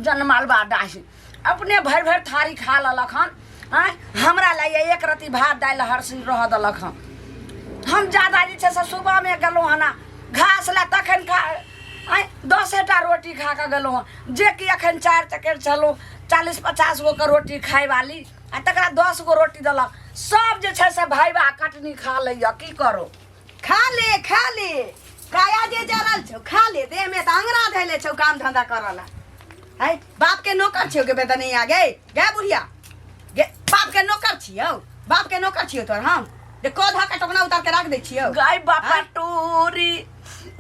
जनमाल बा डाही अपने भर भर थारी खा ललक हन। हमरा लिए एक रत्ती भात दालि हरसी रह दलक हन। हम ज्यादा जे से सुबह में गेलहुँ हन घास ला तखन खा 10टा रोटी खा के गेलहुँ हन। जे कि अखन 4 चक्कर चलू 40-50 गो के रोटी खाए वाली आ तकरा 10 गो रोटी दलक। सब जे से भाई बा कटनी खा लैया की करो। खा ले काया जे जरल छौ खा ले देह में त अंगरा धैले छौ काम धंधा करला है। बाप के नौकर छियो के बेदनिया गे बुढ़िया गे बाप के नौकर छियो बाप के नौकर छियो तोर हम जे कोधा के टोकना उतार के रख दे छियो। गाय बापा टूरी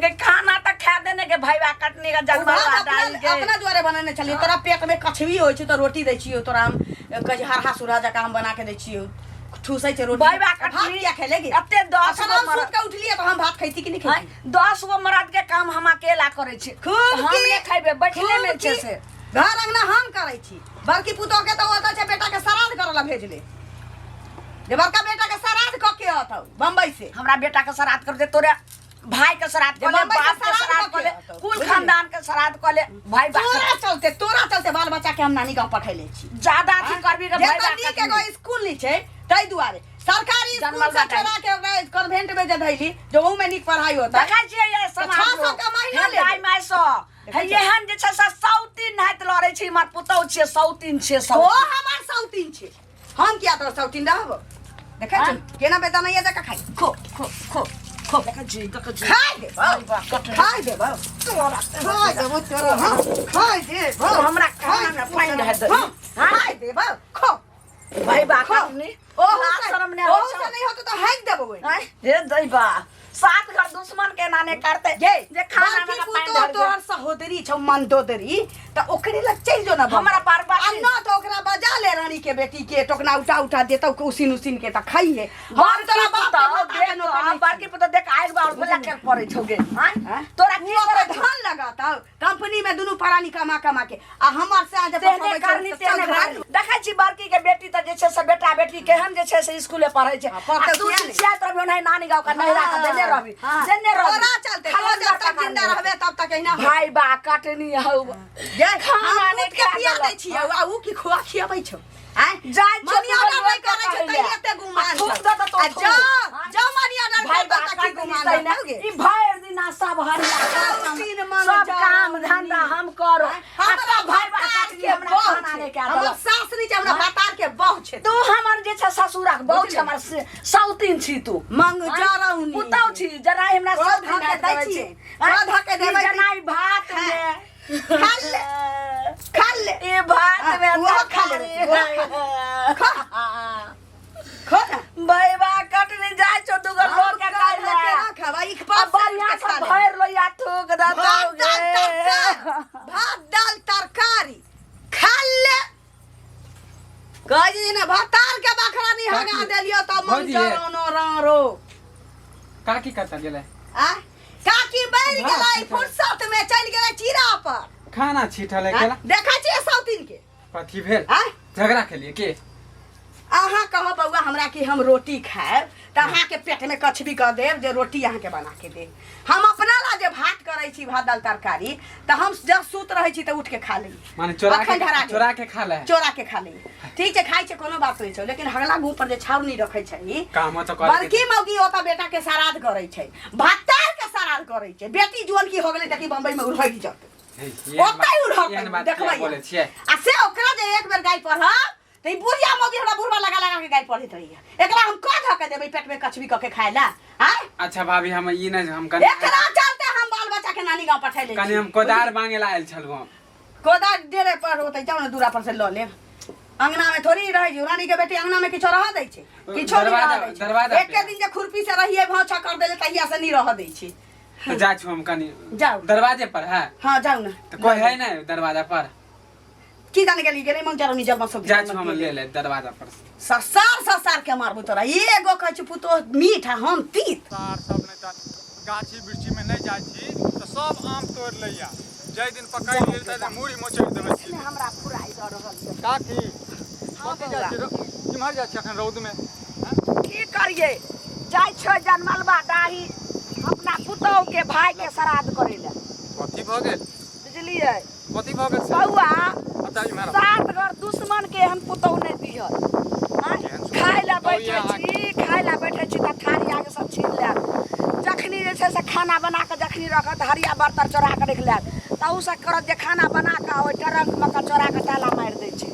के खाना त खा देने के भाई बा कटनी का जनमाल डाल के अपना द्वारे बनाने चली। तोरा पेट में कछवी होय छै त रोटी दै छियो तोरा हम कज हरहा सुरहा जका हम बना के दै छियो ठूसै छै रोटी भाई बा कटनी क्या खेलेगी अते 10 गो मरद के उठलिए तो हम भात खैती कि नहीं खैती। 10 गो मरद के काम हम अकेला करे छी खूब हम नहीं खैबे बैठले में छे से घर अंगना हम करे छी। बड़की पुतो के तो ओता छे बेटा के श्राद्ध करला भेजले जे बड़का बेटा के श्राद्ध क के आतौ बम्बई से। हमरा बेटा के श्राद्ध कर दे तोरे भाई के श्राद्ध कर ले बाप के श्राद्ध कर ले कुल खानदान के श्राद्ध कर ले भाई बा तोरा चलते बाल बच्चा के हम नानी गांव पठैले छी। ज्यादा अथी करबी के भाई बा के एगो स्कूल नहीं छे तै दुआरे सरकारी स्कूल से छोड़ा के ओकरा कन्वेंट में जे धैली जो ऊ में नीक पढ़ाई होता देखा छियै ये समाज 600 का महीना ले गाय माय सो है एहन जे छै सौतीन नाइत लड़ै छी मत पुतौ छियै सौतीन छियै ओ हमर सौतीन छे हम किया तो सौतीन रहब देखै छी केना बेटा नहीं है खाई खो देखा छी खाई दे खाई दे तोरा हमरा खाना में पानी रह दे खाई दे खो भाई बा कटनी ओ शर्म नहीं हो नहीं होत तो हैक देबो हे दई बा सात घर दुश्मन के नाने करते जे खाना में पानी धर तोहर सहोदरी छौ मंदोदरी त ओकरे लग चल जो ना हमरा पारबासी अन्ना तो ओकरा बजा ले रानी के बेटी के टोकना उठा देतौ के उसिन के त खाई है। हम तोरा बाप के देख बाकी पता देख आइल बा और भला के पड़े छौगे तोरा की करे धान लगाता कंपनी में दुनु परानी कमा के आ हमर से आज तेने करनी तेने देखै छी बड़की के बेटी त जे छै से बेटा बेटी केहन जे छै से स्कूले पढ़ै छै आ तू शिक्षा तरफ नहीं नानी गांव का नहिरा का देने रहबी ओरा चलते जब तक जिंदा रहबे तब तक एना भाई बा कटनी हौ जे खाना ने के पिया दै छी आ ऊ की खुआ खियाबै छौ जाय मनी ऑर्डर नहीं करे छै त एते गुमान छ जा मनी ऑर्डर भाई बा की गुमान होगे ई भर दिन सब हरिया सब काम धंधा हम करो हमरा भाई बा के हमरा खाना ने के हमर सासरी जे हमरा बातार के बहु छै तू हमर जे छ ससुरक बहु छै हमर सौतीन छी तू मंग जरौनी पुतौ छी जना हमरा सब धके दै छी धके देबै जनाई भात में खा ले ए भात में वो खा ले खा भाई बा कटनी जाय छो दुगो लोग के खाइ ले खावा एक बार बढ़िया से भर लो या ठोक दतौगे भात दाल तरकारी खा ले कहि ने भातार के बखरा नहीं हगा देलियो त मन जरो न रो काकी कत गेलै आ काकी बैर गेलै फुर्सत में चल गेलै चीरा पर खाना छीटले केला देखा छी सौतीन के कथी भेल आ झगड़ा के लिए के अहाँ कहो बउआ हमरा कि हम रोटी खाएब त अहाँ के पेट में कछबी कर देब जे रोटी अहाँ के बना के दे। हम अपना ला जे भात करे छी भात दाल तरकारी त हम जब सूत रहे छी त उठ के खा ली माने चोरा के खा ले ठीक है खाई छै कोनो बात नहीं छै लेकिन हगला मुंह पर जे छाव नहीं रखे छै काम त करे बड़की मौगी ओता बेटा के श्राद्ध करे छै भातार के श्राद्ध करे छै बेटी जुअन की हो गेलै त कि बम्बई में उड़ै जत ओतै उड़ै देखबै बोले छियै आ से ओकरा जे एक बेर गाय पढ़ त ई बुढ़िया मौगी हमरा बुढ़वा लगा के गाय पढ़ैत रही एकरा हम क ध के देबै पेट में कछबी क के खाय ला हां। अच्छा भाभी हम ई न हम कने एकरा चलते हम बाल बच्चा के नानी गांव पठै ले कने हम कोदार मांगे ला आइल छलु हम कोदार डेरे पर होतै जाउ न दूरा पर से ल ले अंगना में थोड़ी रह जो रानी के बेटी अंगना में किछो रह दै छै किछो नहीं रह दै छै एक दिन जे खुरपी से रहिए भाछा कर देले तहिया से नहीं रह दै छै तो जा छु हम कनी जाओ दरवाजे पर है हां जाओ न तो कोई है ना दरवाजा पर की जाने गेली गेले मन जरो निजल मसो जा छु हम ले दरवाजा पर ससार के मारबो तोरा एगो कहै छु पुतो मीठा हम तीत सार सब ने त गाछी बिरछी में नहीं जाय छी तो सब आम तोड़ लैया जय दिन पकड़ लेल त मुड़ी मोचड़ देबै छी हमरा फुराई द रहल छै काकी कथि जा छी किमहर जा छी अखन रौद में की करिए जाय छ जनमलबा दाही अपना पुतौ के भाई के श्राद्ध करे ले कथि भ गेल बुझलिए कथि भ गेल बउआ एहन पुतौ नहीं दिहल खाय ला बैठे छी त थारी आगे सब छीन ले जखनी जे छै से खाना बना के जखनी रखत हरिया बर्तन चोरा के रख ले त उ सब करत जे खाना बना के ओइ ट्रंक में का चोरा के ताला मार दै छै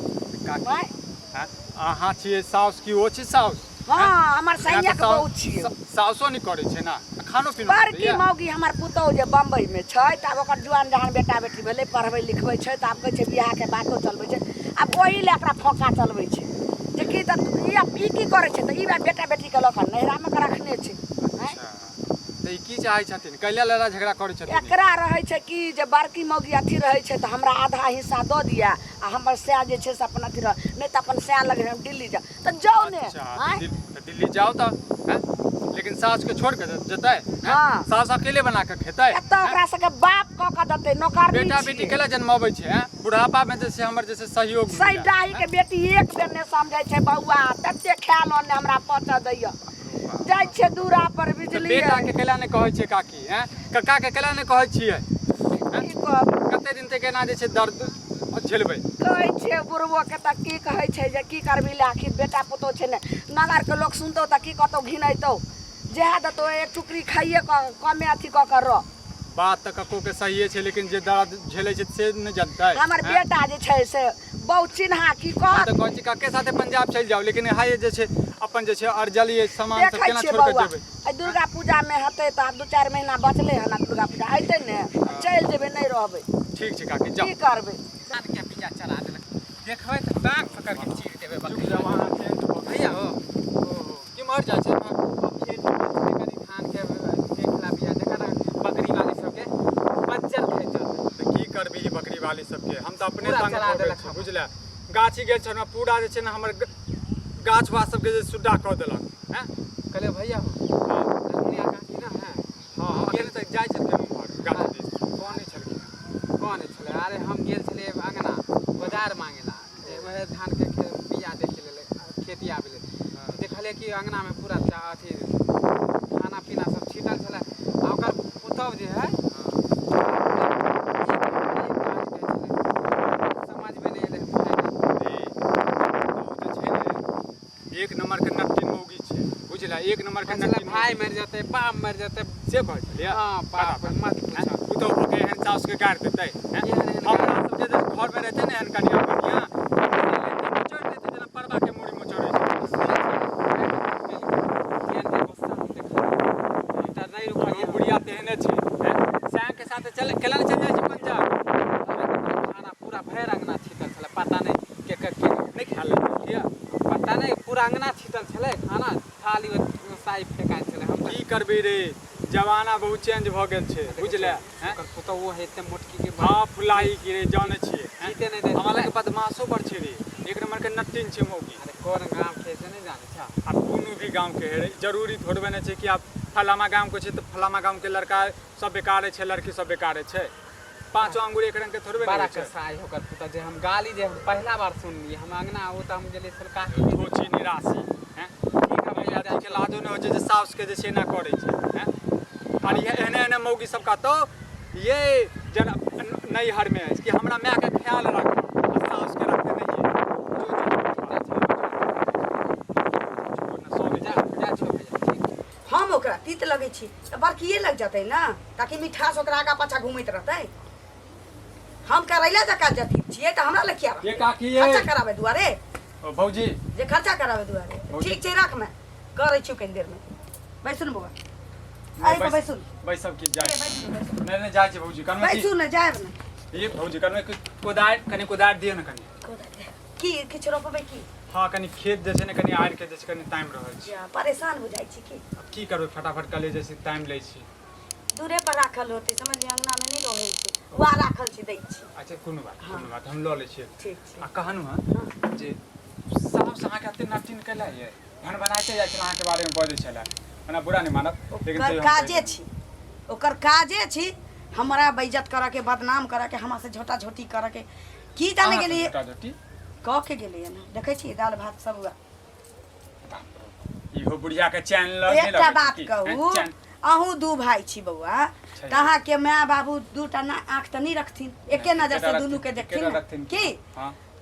अहाँ छियै साउस की ओ छी साउस हाँ हमर सैया के बहुत छियै साउसो नहीं करे छै ना खानो पीनो बड़की मौगी हमर पुतौ जे बम्बई में छै त ओकर जुआन जहान बेटा बेटी भेलै पढ़बै लिखबै छै त आब कहै छै बियाह के बातो चलबै छै आब ओही ले एकरा फोका चलबै छै जे की त ई की करे छै त ई बेटा बेटी के लखन नैहरा में के रखने छै त ई की चाहै छथिन कैला लड़ा झगड़ा करे छथिन एकरा रहै छै कि जे बड़की मौगी अथी रहै छै त हमरा आधा हिस्सा दऽ दिया आ हमर सैया जे छै से अपन अथी रह नहीं त अपन सैया लगे हम दिल्ली जा त जाओ ने दिल्ली जाओ त लेकिन सास के छोड़ के जतै हाँ। सास अकेले बना के खेतै एत ओकरा सबके बाप क के देतै नौकर बेटा बेटी केला जन्माबै छै बुढ़ापा में जैसे हमर जैसे सहयोग सही डाही के बेटी एक बेर ने समझै छै बौआ तते खायल ने हमरा पच दैया जाइ छै दूरा पर बिजली बेटा के केला ने कहै छै काकी हैं कक्का के केला ने कहै छियै कते दिन तक एना जे छै दर्द झेलबै कहै छै बुढ़बो के त की कहै छै जे की करबी ले आखिर बेटा पुतो छै ने नगर के लोग सुनतौ त की कहतौ घिनैतौ जेहा देतौ एक टुकड़ी खाइए कमे अथी क के रह बात त कक्को के सहिए छै लेकिन जे दर्द झेलै छै से न जानतै हमर बेटा जे छै से बहुत चिन्हा की कह त कहै छै कक्के साथे पंजाब चल जाओ लेकिन हाय जे छै अपन जे छै अर्जली सामान सब केना छोड़ के जेबै आई दुर्गा पूजा में हते त 2-4 महीना बचले हना दुर्गा पूजा आइते ने चल जेबै नहीं रहबै ठीक छै काकी जाओ की करबै धान के बिया चला देलक देखबै त टांग पकड़ के चीर देबै बकरी जवान चेंज हो भैया हो की मर जाइ छै खेत करी धान के देखला बिया देखा ना बकरी वाली सबके बच्चर खेचल त की करबी बकरी वाली सबके हम त अपने पूरा तंग चला हो गेल देलक छी बुझले गाछी गेल छन पूरा जे छै ने हमर गाछ वास सबके जे सुड्डा क देलक हैं कहले भैया हो दुनिया काकी ना है हां हां गेल त जाइ छथिन उम्हर गाछ दिस कौन छले अरे हम गेल छले अंगना बाजार मांगेला वह धान के बिया देखे ले खेती आबे देखले कि अंगना में पूरा अथी खाना पीना सब छीटल छले आ ओकर पुतौ जे है समझ में नहीं एले एक नंबर के नट्टी मौगी छै बुझला एक नंबर के नट्टी भाई मर जाते बाप मर जाते से कहै छलियै हां बाप मत पूछा पुतौ के एहन साउस के गाड़ देतै हमरा सब जे घर में रहते ने एहन कनिया बढ़िया मोचड़ देते जेना परवा के मुड़ी मोचड़ै छै बुढ़िया तेहने छै सैंग के साथे चल केला ने चल जाइ छै पंजाब खाना पूरा भैर अंगना छीटल छले पता नहीं के नहीं खा लेलियै पता नहीं पूरा अंगना छीटल छले खाना थाली साई फेकाय छले हम की करबी रे जमाना बहुत चेंज भ गेल छै बुझले ओकर पुतौ वो हेते मोटकी के हां फुलाई की रे जाने छियै जीते नहीं दे हमरा के बदमाशो बड़ छै रे एक नंबर के नट्टिन छै मौगी अरे कौन गांव के से नहीं जाने छा अब कोनो भी गांव के है जरूरी थोड़बे नहीं छै कि आप फलामा गांव के छै तो फलामा गांव के लड़का सब बेकार छै लड़की सब बेकार छै पांचों अंगूर एक रंग के थोड़बे बड़ा नहीं छै कसाई होकर पुतौ जे हम गाली जे पहला बार सुनली हम अंगना वो त हम गेले छल काकी धोची निराशी हैं की करबै आदमी के लाजो नहीं हो छै जे साउस के जे छै ना करे छै हैं और ये एहने एहने मौगी सब का तो ये जन नई हर में है कि हमरा माय के ख्याल रखो और साउस के रखते नहीं है हम ओकरा तीत लगे छी त बरकिए लग जतै ना ताकि मिठास ओकरा आगा पाछा घुमैत रहतै हम करैला जका जती छियै त हमरा लखिया ये काकी ये खर्चा करावे दुआरे ओ भौजी जे खर्चा करावे दुआरे ठीक छै रख मैं करै छी कनी देर में बैसुन बौआ आई बैसुन बैसब की जाय नहीं नहीं जाय छै भौजी कन बैसुन न जायब न ये भौजी कन कोदार दियो न कनी की किछ रोपबै की हां कनी खेत जे छै ने कनी आड़ के जे छै कनी टाइम रहल छै जा परेशान हो जाइ छी की अब की करबै फटाफट कले जैसे टाइम लै छी दूरे पर राखल होती समझलिए अंगना में नहीं रहै छी वहाँ राखल छी दै छी अच्छा कोनो बात हम ल लै छी ठीक छै आ कहनु हां जे साहब से अहाँ के अते नाटी निकल आइए घर बनाते जाय छला अहाँ के बारे में बजै छला मना बुरा नहीं मानब लेकिन ओकर काजे छी ओकर काजे छी हमरा बेइज्जत करा के बदनाम करा के हमरा से झोटा झोटी करा के की जाने के लिए झोटा झोटी कह के गेलिए ना देखै छी दाल भात सब हुआ इहो बुढ़िया के चैन ल नहीं एकटा बात कहू अहूँ दू भाई छी बउआ तहाँ के माय बाबू दूटा ना आँख त नहीं रखथिन एके नजर से दुनू के देखथिन की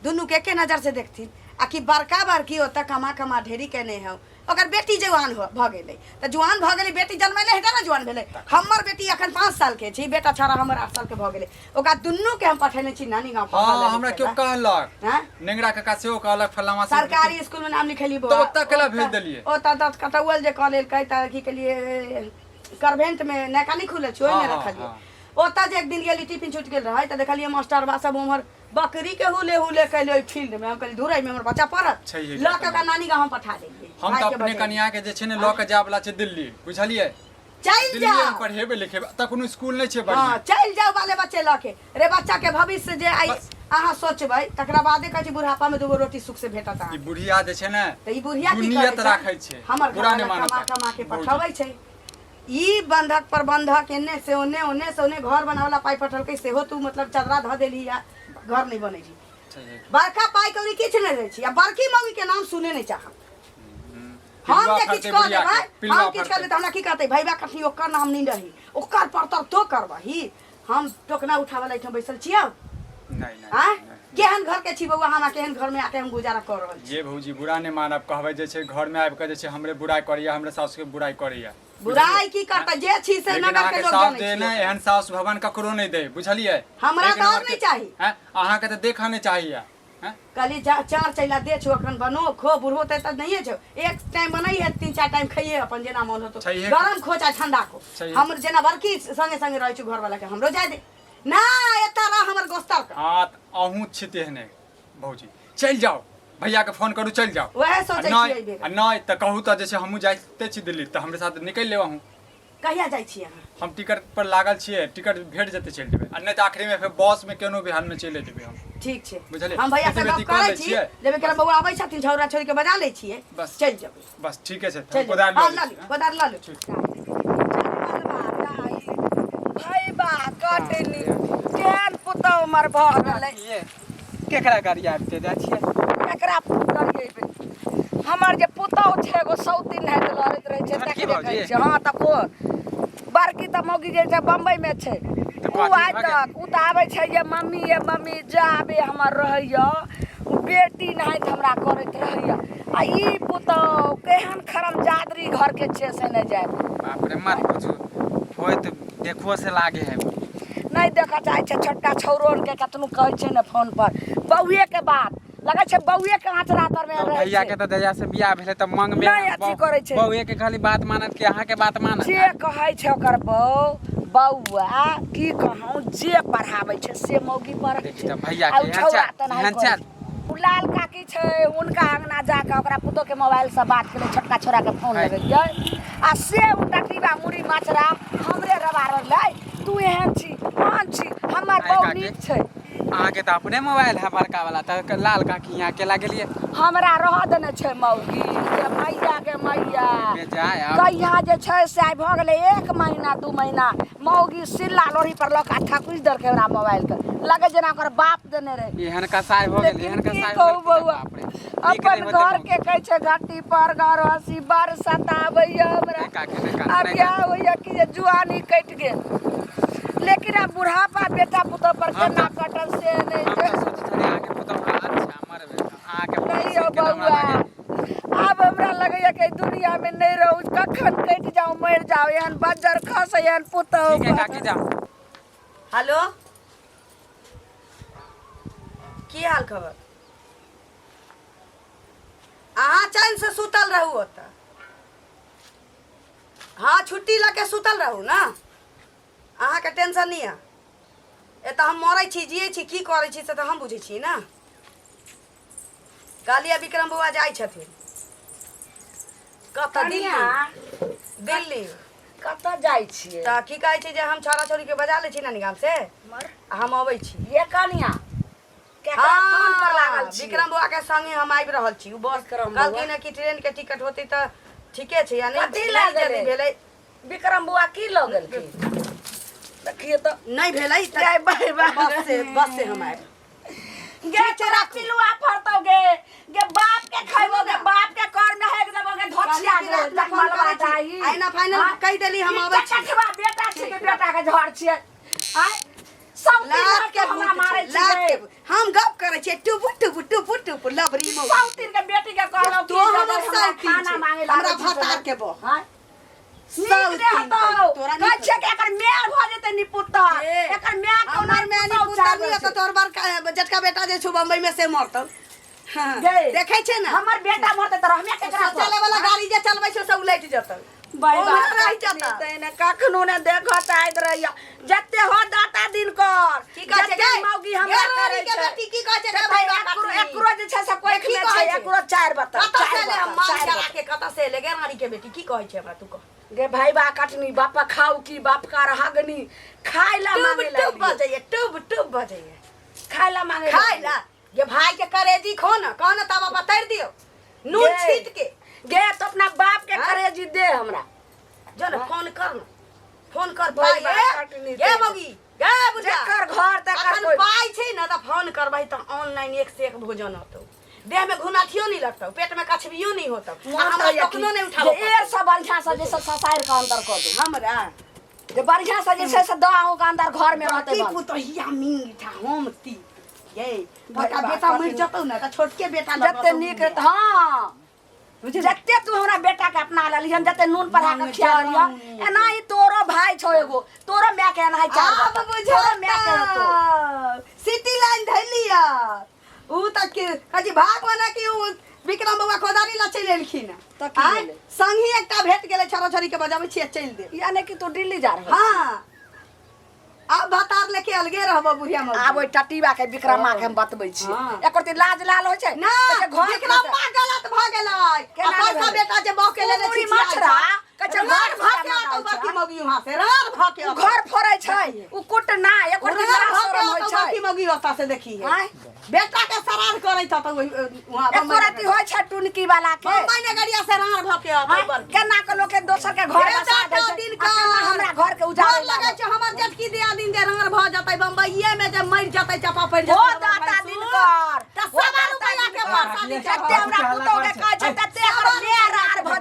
दुनू के एके नजर से देखथिन आ कि बड़का बड़की होता कमा कमा ढेरी केने है ओकर बेटी जवान भ गेलै त जवान भ गेलै बेटी जन्मैले हेता ना जवान भेलै हमर बेटी अखन 5 साल के छी बेटा छोरा हमर 8 साल के भ गेलै ओकरा दुनू के हम पठेने छी नानी गांव हां हमरा क्यों कहलक हां नेंगरा काका से ओ कहलक फलामा से सरकारी स्कूल में नाम लिखेली तो ओतऽ केला भेज देलिए ओतऽ त कटौल जे कहले कहि त की के लिए कन्वेंट में नैका नहीं खुले छी ओइ में रखलिए ओतऽ जे एक दिन गेली टिफिन छूट गेल रहे त देखलिए मास्टर बा सब उमर बकरी के हुले हुले कैले ओइ फील्ड में हम कहली धुरई में हमर बच्चा पढ़त ल के का नानी गांव हम पठा देलिए हम त अपने कन्या के जे छै ने ल के जाय वाला छै दिल्ली बुझलिए चल जा दिल्ली में पढ़ेबे लिखेबे त कोनो स्कूल नहीं छै बढ़िया हां चल जाओ वाले बच्चे ल के रे बच्चा के भविष्य जे आई अहाँ सोचबै तकरा बादे कहै छी बुढ़ापा में दूगो रोटी सुख से भेटत ई बुढ़िया जे छै ने त ई बुढ़िया की दुनियत राखै छै हमर बुरा घर नहीं में मानत कमा के पठाबै छै ई बंधक प्रबंधक एने से ओने से ओने घर बनावला पाई पठल के सेहो तू मतलब चदरा ध देली या घर नहीं बनै छी बड़का पाई कौड़ी किछ नहीं दै छी आ बड़की मम्मी के नाम सुने नहीं चाहब हम जे किछ कह देबै हम किछ कह देबै हमरा की कहतै भैया कथी ओकर नाम नहीं रही ओकर परतर तो करबही हम टोकना उठावला इठम बैसल छियौ नहीं केहन घर के छी बउआ हमरा केहन घर में आके हम गुजारा कर रहल छी ये भौजी बुरा नहीं मानब कहबै जे छै घर में आबि के जे छै हमरे बुराई करैया हमरे सास के बुराई करैया बुराई की करता जे छी से नगर के लोग जानै छै ने एहन सास भवन ककरो नहीं दे बुझलिए हमरा तो और नहीं चाहिए हैं अहाँ के त देखा नहीं चाहिए हैं कली चार चैला दे छो अखन बनो खो बुढ़ो त नहीं छो एक टाइम बनई है 3-4 टाइम खाइए अपन जेना मन हो तो गरम खो चाहे ठंडा खो हम जेना बड़की संगे संगे रहै छु घर वाला के हमरो जाय दे ना एता रह हमर गोस्तर का हां अहू छिते हने भौजी चल जाओ भैया के फोन करू चल जाओ वह सोचै छियै बेगा नहीं त कहू त जैसे हमहू जाइते छी दिल्ली त हमरे साथ निकल लेवा हूं कहिया जाय छी अहाँ हम टिकट पर लागल छिए टिकट भेट जते चल जेबे आ नहीं त आखिरी में फिर बस में केनो भी हाल में चले जेबे हम ठीक छै बुझलिए हम भैया से बात करै छी लेबे केरा बउआ आबै छथिन छौरा छोरी के बजा लै छियै बस चल जेबै बस ठीक है से कोदार ल लो भाई बा कटनी केहन पुतौ मर भ गेलै केकरा गाड़ी आबते जा छिए एकरा करिए हमर जे पुतौ छै एगो सौतीन है लड़त रहे छै तक देखै छै हां त को बड़की त मौगी जे छै बम्बई में छै उ आइ तक उ त आबै छै ये मम्मी जाबे हमर रहैया बेटी नहीं हमरा करैत रहैया आ ई पुतौ केहन खरम जादरी घर के छै से नहीं जाय बाप रे मत पूछू होय त देखो से लागे है नहीं देखा चाहे छै छोटका छौरोन के कतनु कहै छै ने फोन पर बउए के बात लगे छै बउए के आंचरा तर में रहे भैया के त दया से बियाह भेले त मंग में नहीं अथी करे छै बउए के खाली बात मानत कि अहाँ के बात मानत जे कहै छै ओकर बउआ की कहूं जे पढ़ाबै छै से मौगी पर भैया के हंचल लाल काकी छै उनका अंगना जाके ओकरा पुतो के मोबाइल से बात करे छोटका छोरा के फोन लगेलिए आ से उटकीबा मुड़ी माचरा हमरे रबार लै तू एहन छी कौन छी हमर बहू नीक छै अहाँ के त अपने मोबाइल है बड़का वाला त लाल काकी यहां केला गेलिए हमरा रह देने छै मौगी के मैया जाय कहिया जे छै से आइ भ गेलै 1 महीना 2 महीना मौगी सिल्ला लोही पर लक आठा कुछ दर के हमरा मोबाइल के लगे जेना ओकर बाप देने रहे एहन कसाय हो गेल एहन कसाय हो बउआ अपन घर के कहै छै घाटी पर घर हसी बार सताबैया हमरा अब या होइया कि जे जुआनी कट गेल लेकिन अब बुढ़ापा बेटा पुतो पर केना कटल से नहीं आगे पुतो अच्छा मरबे आगे नहीं हो बउआ अब हमरा लगैया कि दुनिया में नहीं रहू कखन कट जाऊं मर जाओ एहन बजर खस एहन पुतो ठीक है काकी जाओ हेलो की हाल खबर अहाँ चैन से सुतल रहू ओतऽ हाँ छुट्टी लगे सुतल रहू ना अहाँ के टेंशन नहीं है एतऽ हम मरै छी जियै छी की करै छी से तऽ हम बुझै छी ना कालिया विक्रम बउआ जाइ छथिन कतऽ दिल्ली कतऽ जाइ छियै तऽ की कहै छै जे हम छोरा छोरी के बजा लै छी नानी गाम से हम अबै छी ये कनिया केकरा फोन पर लागल छी विक्रम बउआ के संगे हम आबि रहल छी उ बस कहलखिन कि ट्रेन के टिकट होतै तऽ ठीके छै या नहीं जल्दी भेलै विक्रम बउआ की लऽ गेलखिन देखिए तो नहीं भेलै त बस से हम आए गे चरा पिलुआ फरतौ गे बाप के खैबो गे बाप के कर में हेक देबो गे धोछिया गे लखमलवा जाई आइना फाइनल कह देली हम आबै छी बेटा छी के बेटा के झड़ छियै आय सब लाख के हमरा मारै छियै। हम गप करै छियै टुपु टुपु टुपु टुपु लबरी मो सब तीन के बेटी के कहलौ कि हमरा खाना मांगे ला हमरा भतार के बो हां सब हटाओ कहै छै कि एकर मेल भ जेतै निपुत्ता एकर मेल के हमर में निपुत्ता नहीं तो तोर बार जटका बेटा जे छु बम्बई में से मरतौ। हां देखै छै ना हमर बेटा मरतै त हमे केकरा चले वाला गाड़ी जे चलबै छै सब उलट जतौ। बाई बात रह जाता तने कखनो ने देखत आइत रहैया जत्ते हो दाता दिन कर की कहै छै मौगी हमरा करे छै बेटी की कहै छै भाई एकरो जे छै से कोई के छै एकरो चार बता कत से ले हम मार करा के कत से ले गेरानी के बेटी की कहै छै हमरा तू कह गे भाई बा कटनी बापा खाऊ की बाप का रहगनी खाइला मांगे ला टुब बजैया टुब बजैया खाइला मांगे खाइला ये भाई के करेजी खो ना कौन तवा बतर दियो नून छीट के गे तो अपना बाप के करेजी दे हमरा जो ना फोन कर भाई ये मगी गे बुझा कर घर तक अखन पाई छै ना त फोन करबै त ऑनलाइन एक से एक भोजन होतौ देह में घुनाथियो नहीं लगतौ पेट में कछबियो नहीं होतौ हमरा कखनो नहीं उठाबो ए सब बढ़िया से जैसे ससायर का अंदर कर दो हमरा जे बढ़िया से जैसे से दवाओं का अंदर घर में रहते की पुतहिया मीठा हम ती ये बड़का बेटा मर जतौ ना त छोटके बेटा जत्ते नीक हां जत्ते तू हमरा बेटा के अपना ले लिहन जत्ते नून पढ़ा के खिया लिया एना ही तोरो भाई छो एगो तोरो मैं के एना ही चार अब बुझा मैं के तो सिटी लाइन धैलिया उ तक के कजी भाग बना कि उ विक्रम बाबा खोदारी ला चल एलखिन त की भेलै संगी एकटा भेट गेलै छोरा छोरी के बजाबै छियै चल दे यानी कि तू दिल्ली जा रहा हां अब भतार लेके अलगे रहबो बुढ़िया में आब ओइ टटीबा के विक्रमा के हम बतबै छी एकर त लाज लाल होय छै ना घर विक्रमा गलत भ गेलै अपन बेटा जे बौ के लेने छी मछरा कचे घर भाग के तो बाकी मगी वहां से रार भाग के घर फोड़ै छै उ कुट ना एकर त शरम होय छै बाकी मगी होता से देखी है बेटा के सरार करै त वहां एकोरती होय छै टुनकी वाला के बम्बई ने गड़िया से रार भाग के आता केना के लोग के दोसर के घर बसा दे दिन का हमरा घर के उजाड़ लगे छै हमर जटकी दिया दिन जे रार भ जतै बम्बईये में जे मर जतै चपा पड़ जतै ओ दाता दिन कर त सवा रुपया के परसादी जत्ते हमरा पुतो के कहै छै तत्ते एकर मेर आर भ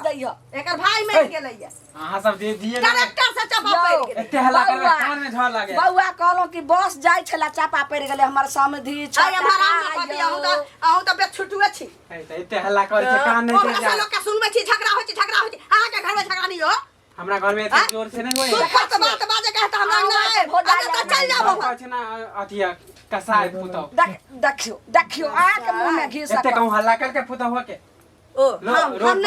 जइया एकर भाई मर गेलैया अहाँ सब दे दिए ट्रैक्टर से चपा पड़ गेलै एते हल्ला करबे कान में झड़ लागे बौआ कहलो कि बस जाय छला चापा पड़ गेलै हमर समधी छै हमरा में पति आहू त बेट छुटुए छी एते हल्ला करे छै कान नहीं दे जा लोग के सुनबै छी झगड़ा होय छै अहाँ के घर में झगड़ा नहीं हो हमरा घर में इतना जोर से नहीं होए तू तो बात बाजे कहता हमरा नहीं अरे तो चल जाबो कहै छै ना अथिया कसाय पुतो देखियो आ के मुंह में घी एते कहूं हल्ला करके पुतो हो के ओ हम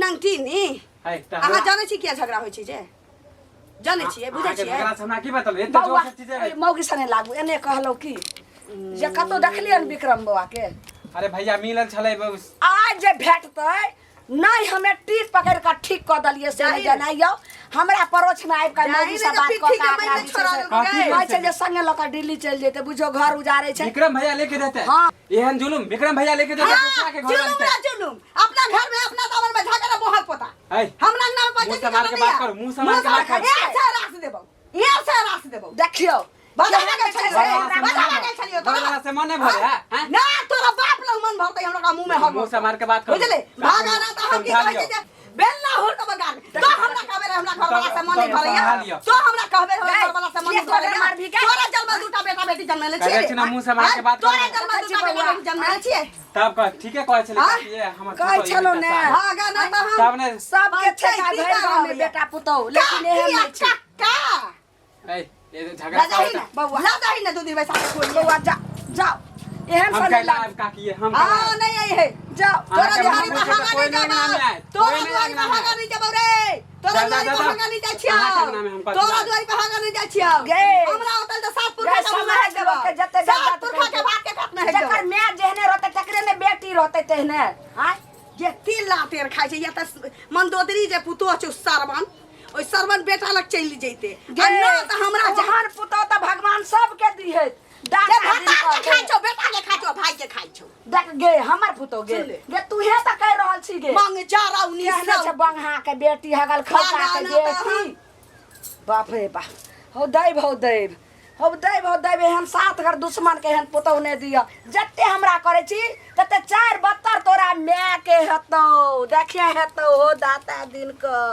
नंगती नी अहाँ जानै छी किया झगड़ा होय छै जे जानै छियै बुझै छियै झगड़ा हमरा की बतल एते जोर से चीज मौगी सने लागू एने कहलो कि जे कतो देखलियन विक्रम बाबा के अरे भैया मिलल छले आज जे भेटतै नहीं हमें टीक पकड़ कर ठीक कर दलिए से नहीं जनाइयो हमरा परोछ में आइब कर मौगी से बात कहै छै जे संगे लका दिल्ली चल जेते बुझो घर उजारे छै विक्रम भैया लेके देते हां एहन जुलुम विक्रम भैया लेके देते दूसरा के घर में जुलुम अपना घर में अपना दामन में झगड़ा बहुत पता हमरा नाम पर मुंह से मार के बात करो मुंह से मार के बात करो ऐसे रास देबो देखियो बड़ा छलियो बड़ा से मन भरे है ना तोरा बाप लग मन भरतै हमरा का मुंह में हगो मुंह से मार के बात करो बुझले भागाना त हम की कहै छै बेलना होल त बगान तो हमरा कहबे हमरा घर वाला से मन भरैया तो हमरा कहबे घर वाला से मन भरैया तोरा जन्म दूटा बेटा बेटी जन्मले छी कहै छै ना मुंह से मार के बात करो तोरा जन्म दूटा बेटा बेटी जन्मले छी तब कह ठीके कहै छले ये हमर कहै छलो ने भागाना त हम तब ने सब के छै भैर गांव में बेटा पुतौ लेकिन एहन नहीं छै का ए ये झगड़ा राजा बउआ राजा ही ना दू दिन वैसा कोई बउआ जाओ एहन हम सन कहला काकी हम हां नहीं आई है जाओ तोरा दुआरी में भागा नहीं जाबो तोरा दुआरी में भागा नहीं जाबो रे तोरा दुआरी में भागा नहीं जाइ छियो तोरा दुआरी में भागा नहीं जाइ छियो हमरा होतल त सातपुर का समय देबो के जते सातपुर का बात के कत में है जकर मैं जेहने रहते तकरे ने बेटी रहते तेहने हां ये तिल लातेर खाइ छै या त मंदोदरी जे पुतो छ सरवन ओइ सरवन बेटा लग चल जइते ना त हमरा जहान पुतो त भगवान सब के दिहे बेटा के खाइ छो भाई के खाइ छो देख गे हमर पुतो गे गे तूहे त कह रहल छी गे मंग चारा 1900 छ बंगहा के बेटी हगल खौका के बेटी बाप रे बाप हो दैव एहन सात घर दुश्मन के एहन पुतौ ने दिया जत्ते हमरा करे छी तते 4 72 तोरा मैं के हेतौ देखिए हेतौ हो दाता दिन क